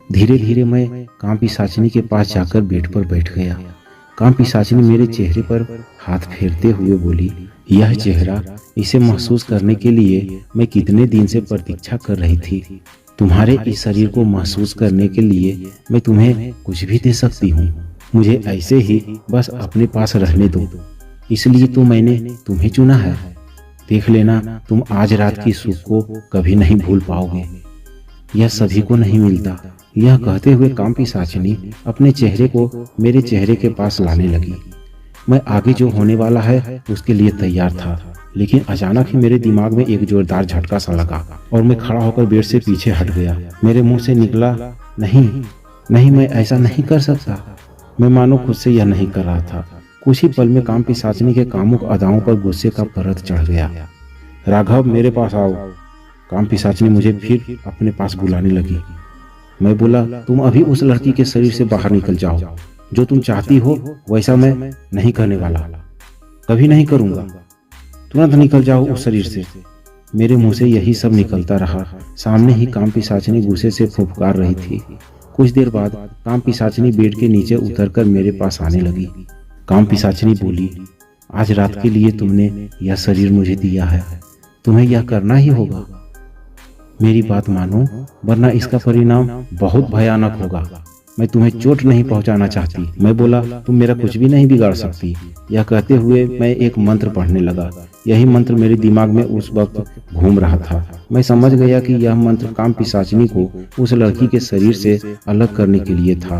धीरे धीरे मैं काम पिशाचिनी के पास जाकर बेड पर बैठ गया। काम पिशाचिनी मेरे चेहरे पर हाथ फेरते हुए बोली, यह चेहरा, इसे महसूस करने के लिए मैं कितने दिन से प्रतीक्षा कर रही थी। तुम्हारे इस शरीर को महसूस करने के लिए मैं तुम्हें कुछ भी दे सकती हूँ। मुझे ऐसे ही बस अपने पास रहने दो, इसलिए तो मैंने तुम्हें चुना है। देख लेना, तुम आज रात की सुख को कभी नहीं भूल पाओगे। यह सभी को नहीं मिलता। यह कहते हुए काम पिशाचिनी अपने चेहरे को मेरे चेहरे के पास लाने लगी। मैं आगे जो होने वाला है उसके लिए तैयार था, लेकिन अचानक ही मेरे दिमाग में एक जोरदार झटका सा लगा और मैं खड़ा होकर बेड से पीछे हट गया। मेरे मुंह से निकला, नहीं नहीं, मैं ऐसा नहीं कर सकता। मैं मानो खुद से यह नहीं कर रहा था। कुछ ही पल में काम पिशाचिनी के कामुक अदाओं पर गुस्से का परत चढ़ गया। राघव, मेरे पास आओ। काम पिशाचिनी मुझे फिर अपने पास बुलाने लगी। मैं बोला, तुम अभी उस लड़की के शरीर से बाहर निकल जाओ। जो तुम चाहती हो वैसा मैं नहीं करने वाला, कभी नहीं करूंगा। तुरंत निकल जाओ उस शरीर से। मेरे मुंह से यही सब निकलता रहा। सामने ही काम पिशाचिनी गुस्से से फुफकार रही थी। कुछ देर बाद काम पिशाचिनी बेड के नीचे उतरकर मेरे पास आने लगी। काम पिशाचिनी बोली, आज रात के लिए तुमने यह शरीर मुझे दिया है, तुम्हें यह करना ही होगा। मेरी बात मानो, वरना इसका परिणाम बहुत भयानक होगा। मैं तुम्हें चोट नहीं पहुंचाना चाहती। मैं बोला, तुम मेरा कुछ भी नहीं बिगाड़ सकती। यह कहते हुए मैं एक मंत्र पढ़ने लगा। यही मंत्र मेरे दिमाग में उस वक्त घूम रहा था। मैं समझ गया कि यह मंत्र काम पिशाचिनी को उस लड़की के शरीर से अलग करने के लिए था।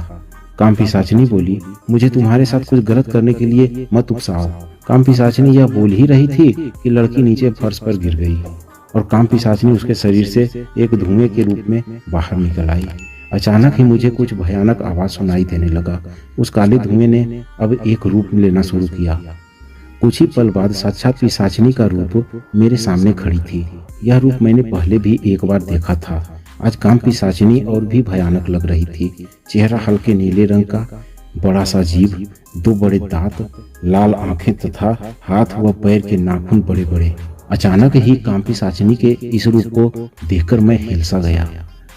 काम पिशाचिनी बोली, मुझे तुम्हारे साथ कुछ गलत करने के लिए मत उकसाओ। काम पिशाचिनी यह बोल ही रही थी कि लड़की नीचे फर्श पर गिर गई और काम पिशाचिनी उसके शरीर से एक धुएं के रूप में बाहर निकल आई। अचानक ही मुझे कुछ भयानक आवाज सुनाई देने लगा। उस काले धुएं ने अब एक रूप लेना शुरू किया। कुछ ही पल बाद साक्षात पिशाचिनी का रूप मेरे सामने खड़ी थी। यह रूप मैंने पहले भी एक बार देखा था। आज काम पिशाचिनी और भी भयानक लग रही थी। चेहरा हल्के नीले रंग का, बड़ा सा जीभ, दो बड़े दांत, लाल आंखें तथा हाथ व पैर के नाखून बड़े बड़े। अचानक ही काम पिशाचिनी के इस रूप को देखकर मैं हिल सा गया।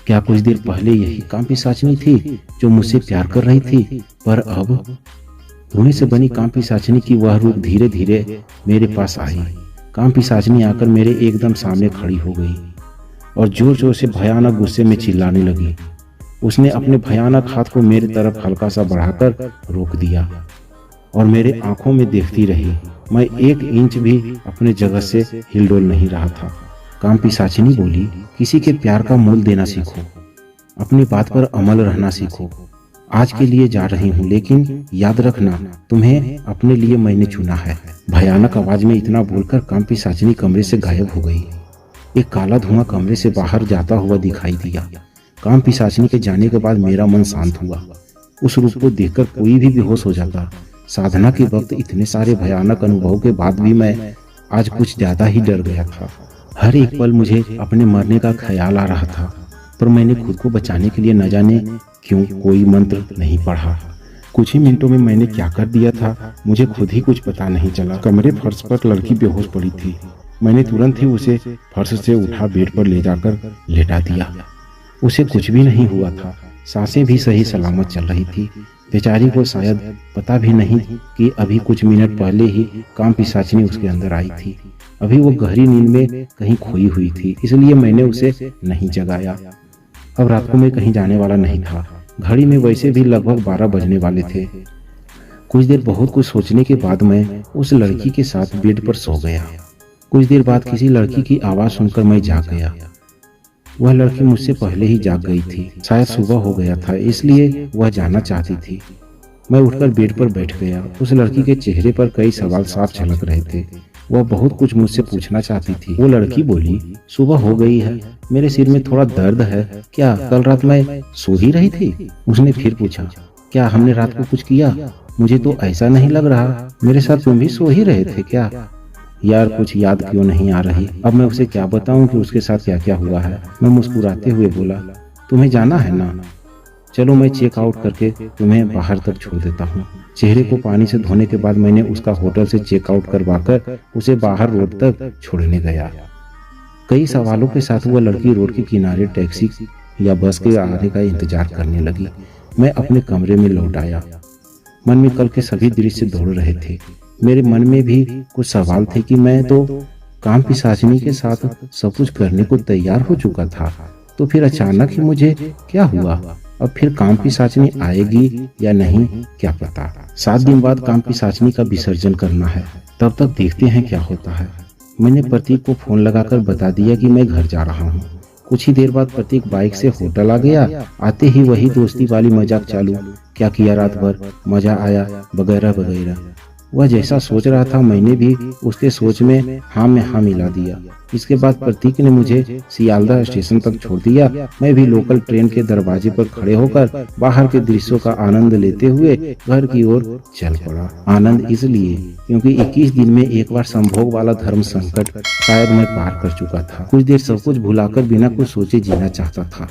क्या कुछ देर पहले यही काम पिशाचिनी थी जो मुझसे प्यार कर रही थी? पर अब धुएं से बनी काम पिशाचिनी की वह रूप धीरे धीरे मेरे पास आई। काम पिशाचिनी आकर मेरे एकदम सामने खड़ी हो गई और जोर जोर से भयानक गुस्से में चिल्लाने लगी। उसने अपने भयानक हाथ को मेरी तरफ हल्का सा बढ़ाकर रोक दिया और मेरे आंखों में देखती रही। मैं एक इंच भी अपने जगह से हिलडोल नहीं रहा था। काम पिशाचिनी बोली, किसी के प्यार का मोल देना सीखो, अपनी बात पर अमल रहना सीखो। आज के लिए जा रही हूँ, लेकिन याद रखना, तुम्हें अपने लिए मैंने चुना है। भयानक आवाज में इतना बोलकर काम पिशाचिनी कमरे से गायब हो गई। एक काला धुआं कमरे से बाहर जाता हुआ दिखाई दिया। काम पिशाचिनी के जाने के बाद मेरा मन शांत हुआ। उस रूप को देखकर कोई भी बेहोश हो जाता। साधना के वक्त इतने सारे भयानक अनुभव के बाद भी मैं आज कुछ ज्यादा ही डर गया था। हर एक पल मुझे अपने मरने का ख्याल आ रहा था, पर मैंने खुद को बचाने के लिए न जाने क्यों कोई मंत्र नहीं पढ़ा। कुछ ही मिनटों में मैंने क्या कर दिया था, मुझे खुद ही कुछ पता नहीं चला। कमरे फर्श पर लड़की बेहोश पड़ी थी। मैंने तुरंत ही उसे फर्श से उठा बेड पर ले जाकर लेटा दिया। उसे कुछ भी नहीं हुआ था। सांसें भी सही सलामत चल रही थी। बेचारी को शायद पता भी नहीं कि अभी कुछ मिनट पहले ही काम पिशाचिनी उसके अंदर आई थी। अभी वो गहरी नींद में कहीं खोई हुई थी, इसलिए मैंने उसे नहीं जगाया। अब रात को मैं कहीं जाने वाला नहीं था। घड़ी में वैसे भी लगभग 12 बजने वाले थे। कुछ देर बहुत कुछ सोचने के बाद मैं उस लड़की के साथ बेड पर सो गया। कुछ देर बाद किसी लड़की की आवाज सुनकर मैं जाग गया। वह लड़की मुझसे पहले ही जाग गई थी। शायद सुबह हो गया था, इसलिए वह जाना चाहती थी। मैं उठकर बेड पर बैठ गया। उस लड़की के चेहरे पर कई सवाल साफ झलक रहे थे। वह बहुत कुछ मुझसे पूछना चाहती थी। वो लड़की बोली, सुबह हो गई है, मेरे सिर में थोड़ा दर्द है, क्या कल रात मैं सो ही रही थी? उसने फिर पूछा, क्या हमने रात को कुछ किया? मुझे तो ऐसा नहीं लग रहा। मेरे साथ तुम भी सो ही रहे थे क्या? यार, कुछ याद क्यों नहीं आ रही? अब मैं उसे क्या बताऊं कि उसके साथ क्या क्या हुआ है। मैं मुस्कुराते हुए बोला, तुम्हें जाना है ना? चलो मैं चेक आउट करके तुम्हें बाहर तक छोड़ देता हूँ। चेहरे को पानी से धोने के बाद मैंने उसका होटल से चेक आउट करवाकर उसे बाहर रोड तक छोड़ने गया। कई सवालों के साथ वह लड़की रोड के किनारे टैक्सी या बस के आने का इंतजार करने लगी। मैं अपने कमरे में लौट आया। मन में कल के सभी दृश्य दौड़ रहे थे। मेरे मन में भी कुछ सवाल थे कि मैं तो काम पिशाचिनी के साथ सब कुछ करने को तैयार हो चुका था, तो फिर अचानक ही मुझे क्या हुआ? अब फिर काम पिशाचिनी आएगी या नहीं, क्या पता। 7 दिन बाद काम पिशाचिनी का विसर्जन करना है, तब तक देखते हैं क्या होता है। मैंने प्रतीक को फोन लगाकर बता दिया कि मैं घर जा रहा हूँ। कुछ ही देर बाद प्रतीक बाइक से होटल आ गया। आते ही वही दोस्ती वाली मजाक चालू, क्या किया रात भर, मजा आया, वगैरह वगैरह। वह जैसा सोच रहा था मैंने भी उसके सोच में हाँ मिला दिया। इसके बाद प्रतीक ने मुझे सियालदह स्टेशन तक छोड़ दिया। मैं भी लोकल ट्रेन के दरवाजे पर खड़े होकर बाहर के दृश्यों का आनंद लेते हुए घर की ओर चल पड़ा। आनंद इसलिए क्योंकि 21 दिन में एक बार संभोग वाला धर्म संकट शायद मैं पार कर चुका था। कुछ देर सब कुछ भुलाकर बिना कुछ सोचे जीना चाहता था।